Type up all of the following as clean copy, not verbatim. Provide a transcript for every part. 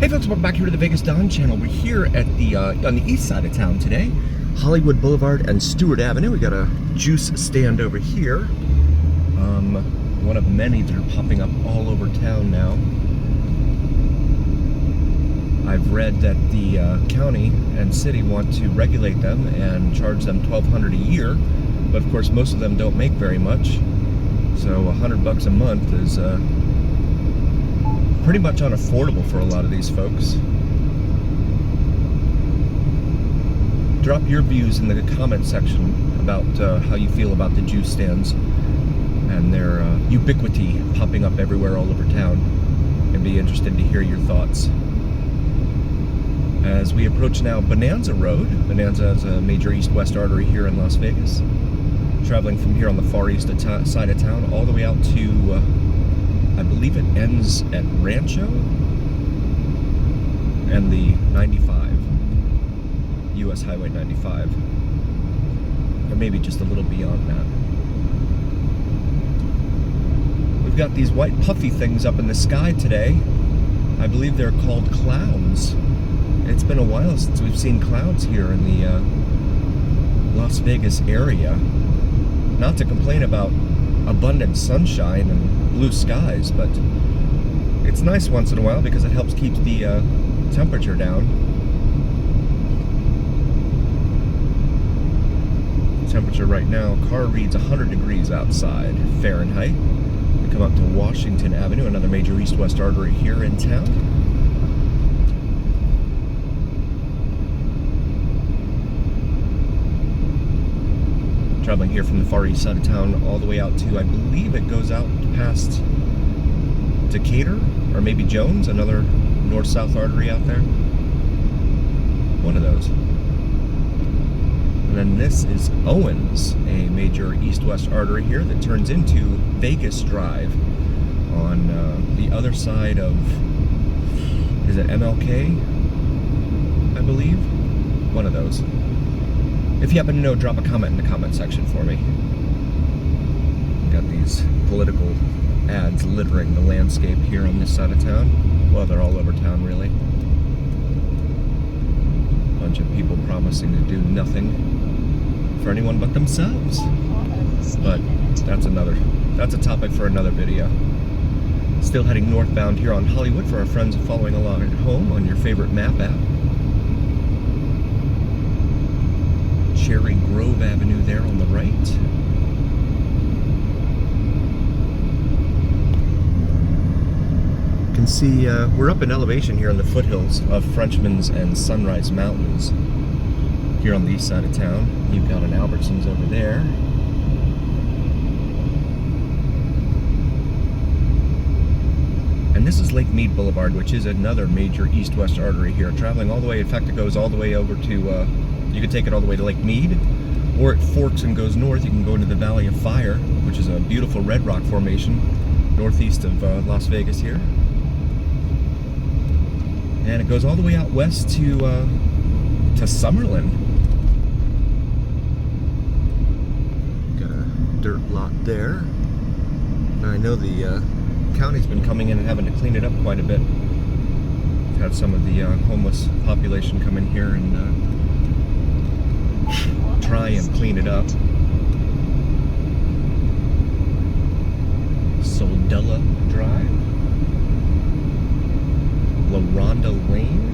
Hey folks, welcome back here to the Vegas Don channel. We're here at the on the east side of town today, Hollywood Boulevard and Stewart Avenue. We got a juice stand over here, one of many that are popping up all over town now. I've read that the county and city want to regulate them and charge them $1,200 a year, but of course most of them don't make very much, so $100 a month is pretty much unaffordable for a lot of these folks. Drop your views in the comment section about how you feel about the juice stands and their ubiquity popping up everywhere all over town. I'd be interested to hear your thoughts. As we approach now Bonanza Road, Bonanza is a major east-west artery here in Las Vegas. Traveling from here on the far east side of town all the way out to I believe it ends at Rancho and the 95, US Highway 95, or maybe just a little beyond that. We've got these white puffy things up in the sky today. I believe they're called clouds. It's been a while since we've seen clouds here in the Las Vegas area. Not to complain about abundant sunshine and blue skies, but it's nice once in a while because it helps keep the temperature down. Temperature right now, car reads 100 degrees outside Fahrenheit. We come up to Washington Avenue, another major east-west artery here in town. Traveling here from the far east side of town all the way out to, I believe it goes out past Decatur, or maybe Jones, another north-south artery out there. One of those. And then this is Owens, a major east-west artery here that turns into Vegas Drive on the other side of, is it MLK, I believe? One of those. If you happen to know, drop a comment in the comment section for me. Got these political ads littering the landscape here on this side of town. Well, they're all over town, really. Bunch of people promising to do nothing for anyone but themselves. But that's a topic for another video. Still heading northbound here on Hollywood for our friends following along at home on your favorite map app. Cherry Grove Avenue there on the right. You can see we're up in elevation here in the foothills of Frenchman's and Sunrise Mountains here on the east side of town. You've got an Albertsons over there. And this is Lake Mead Boulevard, which is another major east-west artery here, traveling all the way, in fact it goes all the way over to you can take it all the way to Lake Mead, or it forks and goes north. You can go into the Valley of Fire, which is a beautiful red rock formation northeast of Las Vegas here. And it goes all the way out west to Summerlin. Got a dirt lot there. I know the county's been coming in and having to clean it up quite a bit. We've had some of the homeless population come in here and try and clean it up. Soldella Drive, La Ronda Lane,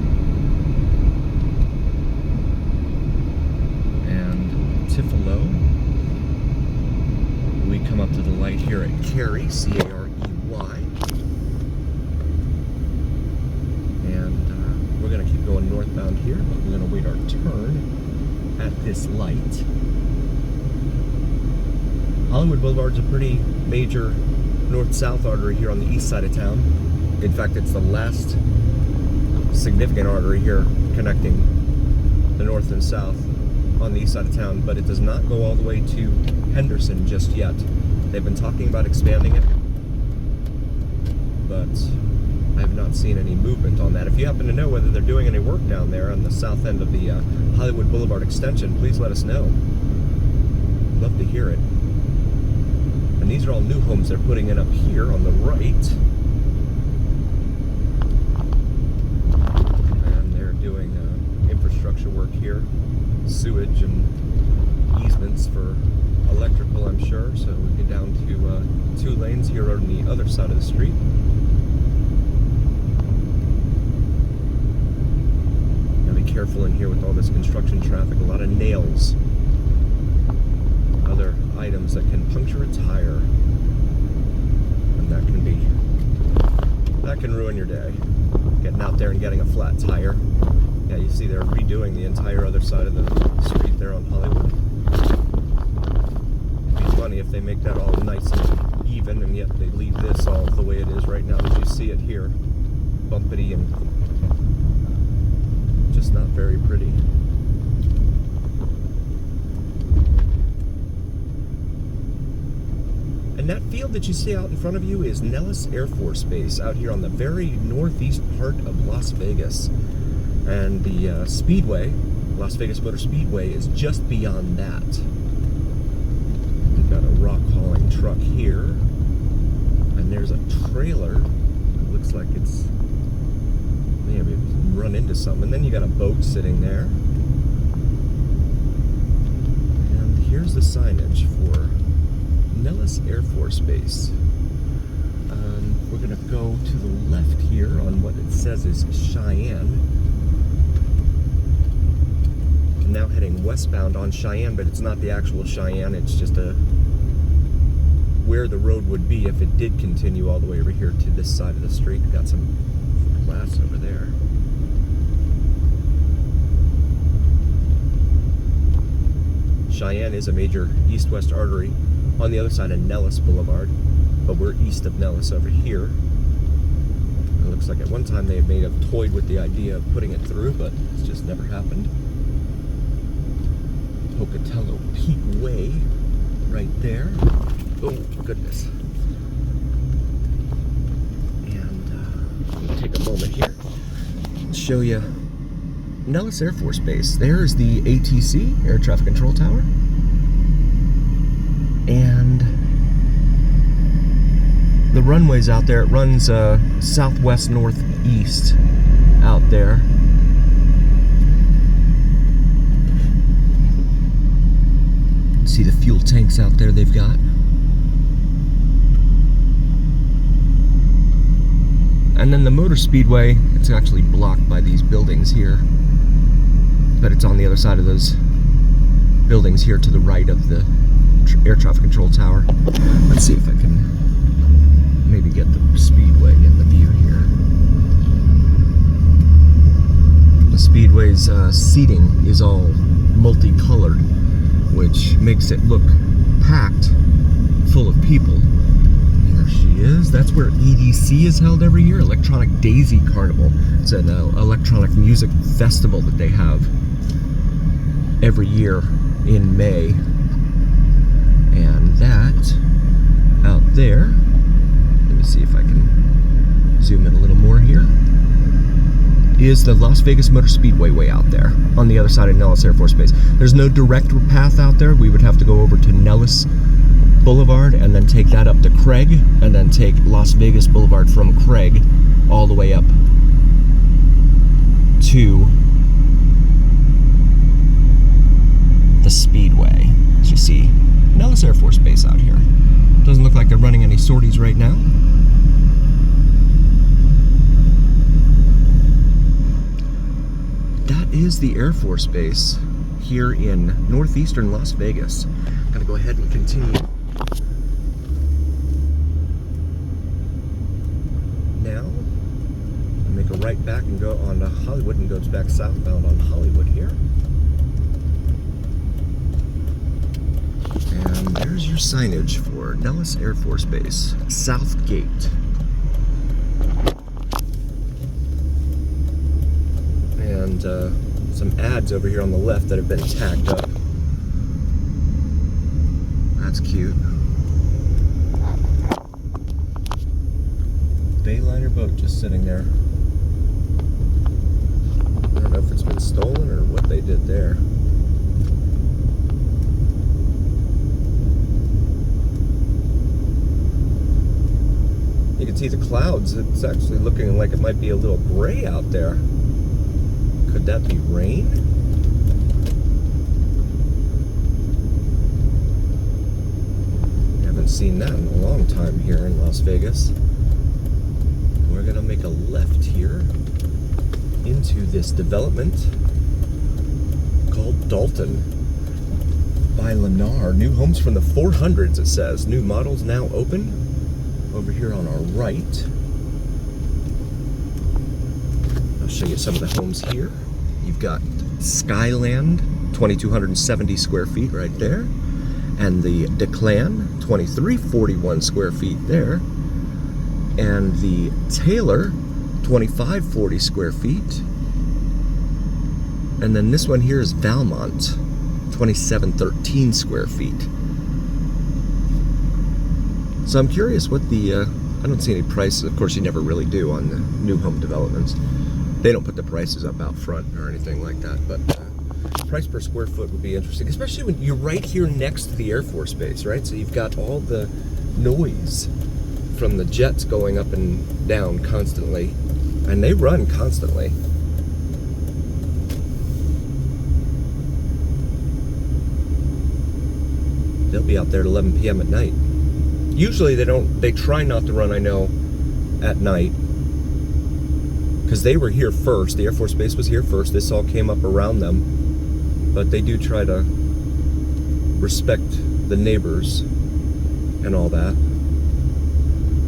and Tifolo. We come up to the light here at Carey, C-A-R-E-Y, and we're going to keep going northbound here, but we're going to wait our turn at this light. Hollywood Boulevard's a pretty major north-south artery here on the east side of town. In fact, it's the last significant artery here connecting the north and south on the east side of town, but it does not go all the way to Henderson just yet. They've been talking about expanding it, but I have not seen any movement on that. If you happen to know whether they're doing any work down there on the south end of the Hollywood Boulevard extension, please let us know. Love to hear it. And these are all new homes they're putting in up here on the right. careful in here with all this construction traffic. A lot of nails, other items that can puncture a tire, and that can ruin your day. Getting out there and getting a flat tire. Yeah, you see they're redoing the entire other side of the street there on Hollywood. It'd be funny if they make that all nice and even, and yet they leave this all the way it is right now that you see it here. Bumpity and just not very pretty. And that field that you see out in front of you is Nellis Air Force Base out here on the very northeast part of Las Vegas. And the Speedway, Las Vegas Motor Speedway, is just beyond that. We've got a rock hauling truck here. And there's a trailer. It looks like it's maybe run into something. And then you got a boat sitting there. And here's the signage for Nellis Air Force Base. We're going to go to the left here on what it says is Cheyenne. And now heading westbound on Cheyenne, but it's not the actual Cheyenne, it's just where the road would be if it did continue all the way over here to this side of the street. We've got some glass over there. Cheyenne is a major east-west artery on the other side of Nellis Boulevard, but we're east of Nellis over here. It looks like at one time they may have toyed with the idea of putting it through, but it's just never happened. Pocatello Peak Way right there. Oh, goodness. And I'll take a moment here and show you Nellis Air Force Base. There's the ATC, Air Traffic Control Tower. And the runway's out there. It runs southwest northeast out there. See the fuel tanks out there they've got. And then the motor speedway, it's actually blocked by these buildings here, but it's on the other side of those buildings here to the right of the air traffic control tower. Let's see if I can maybe get the speedway in the view here. The speedway's seating is all multicolored, which makes it look packed full of people. There she is. That's where EDC is held every year, Electronic Daisy Carnival. It's an electronic music festival that they have every year in May. And that out there, let me see if I can zoom in a little more here, is the Las Vegas Motor Speedway way out there on the other side of Nellis Air Force Base. There's no direct path out there. We would have to go over to Nellis Boulevard and then take that up to Craig, and then take Las Vegas Boulevard from Craig all the way up to the Speedway. As you see, Nellis Air Force Base out here. Doesn't look like they're running any sorties right now. That is the Air Force Base here in northeastern Las Vegas. I'm gonna go ahead and continue now. I'll make a right back and go on to Hollywood, and goes back southbound on Hollywood here. And there's your signage for Nellis Air Force Base, South Gate. And some ads over here on the left that have been tacked up. That's cute. Bayliner boat just sitting there. I don't know if it's been stolen or what they did there. You can see the clouds. It's actually looking like it might be a little gray out there. Could that be rain? Haven't seen that in a long time here in Las Vegas. We're gonna make a left here into this development. called Dalton by Lennar. New homes from the 400s, it says. New models now open. Over here on our right. I'll show you some of the homes here. You've got Skyland, 2,270 square feet right there. And the Declan, 2,341 square feet there. And the Taylor, 2,540 square feet. And then this one here is Valmont, 2,713 square feet. So I'm curious what the, I don't see any prices. Of course, you never really do on the new home developments. They don't put the prices up out front or anything like that, but price per square foot would be interesting, especially when you're right here next to the Air Force Base, right? So you've got all the noise from the jets going up and down constantly, and they run constantly. They'll be out there at 11 p.m. at night. Usually they try not to run, I know, at night, because they were here first. The Air Force Base was here first. This all came up around them. But they do try to respect the neighbors and all that.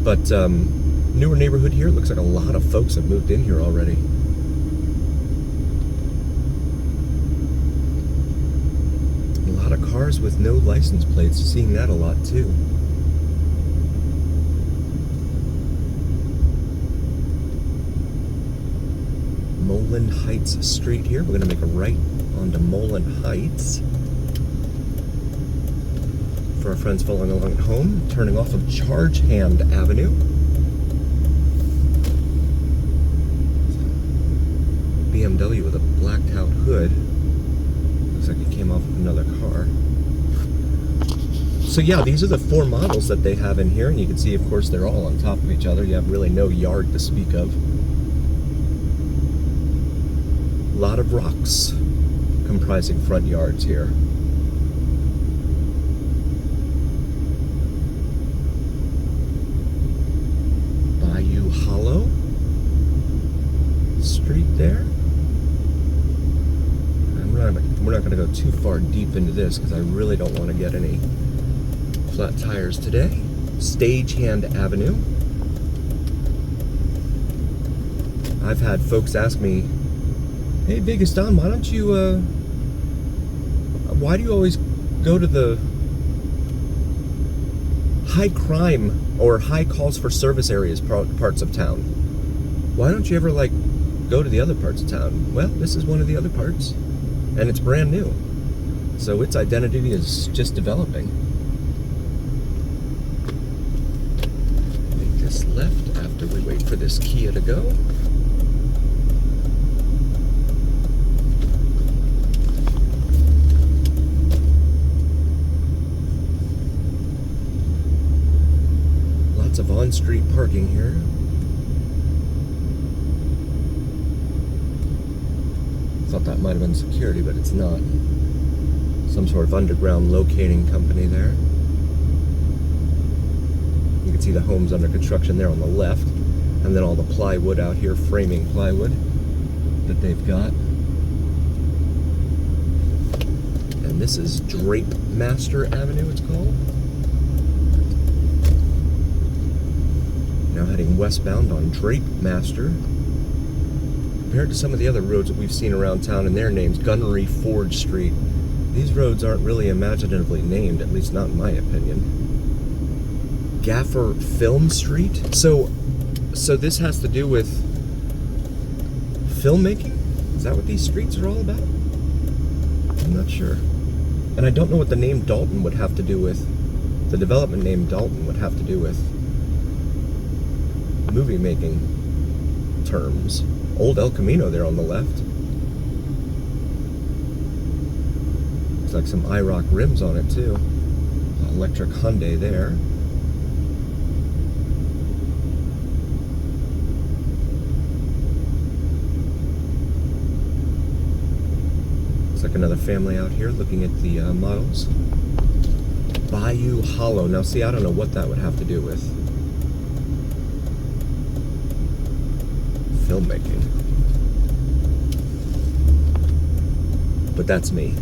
But newer neighborhood here. It looks like a lot of folks have moved in here already. A lot of cars with no license plates. Seeing that a lot too. Moline Heights Street here. We're going to make a right onto Moline Heights. For our friends following along at home, turning off of Charge Hand Avenue. BMW with a blacked out hood. Looks like it came off of another car. So yeah, these are the 4 models that they have in here, and you can see, of course, they're all on top of each other. You have really no yard to speak of. A lot of rocks comprising front yards here. Bayou Hollow Street there. And we're not going to go too far deep into this because I really don't want to get any flat tires today. Stagehand Avenue. I've had folks ask me, "Hey, Vegas Don, why don't you, why do you always go to the high crime or high calls for service areas parts of town? Why don't you ever, like, go to the other parts of town?" Well, this is one of the other parts, and it's brand new. So its identity is just developing. Make this left after we wait for this Kia to go. Of on-street parking here. Thought that might have been security, but it's not. Some sort of underground locating company there. You can see the homes under construction there on the left, and then all the plywood out here, framing plywood that they've got. And this is Drape Master Avenue, it's called. Now heading westbound on Drape Master. Compared to some of the other roads that we've seen around town and their names, Gunnery Forge Street, these roads aren't really imaginatively named, at least not in my opinion. Gaffer Film Street. So this has to do with filmmaking? Is that what these streets are all about? I'm not sure. And I don't know what the name Dalton would have to do with, the development name Dalton would have to do with movie making terms. Old El Camino there on the left. Looks like some IROC rims on it too. Electric Hyundai there. Looks like another family out here looking at the models. Bayou Hollow. Now see, I don't know what that would have to do with filmmaking. but that's me.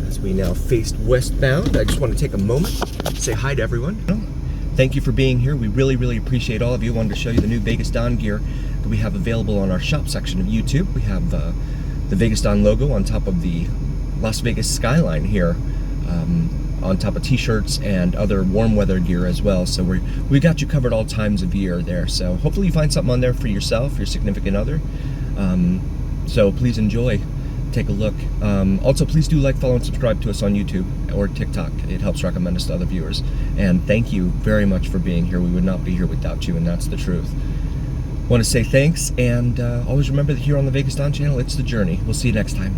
As we now face westbound, I just want to take a moment to say hi to everyone. Thank you for being here. We really, really appreciate all of you. Wanted to show you the new Vegas Don gear that we have available on our shop section of YouTube. We have the Vegas Don logo on top of the Las Vegas skyline here, on top of t-shirts and other warm weather gear as well. So we got you covered all times of year there. So hopefully you find something on there for yourself, your significant other. So please enjoy. Take a look. Also, please do like, follow, and subscribe to us on YouTube or TikTok. It helps recommend us to other viewers. And thank you very much for being here. We would not be here without you, and that's the truth. Want to say thanks, and always remember that here on the Vegas Don channel, it's the journey. We'll see you next time.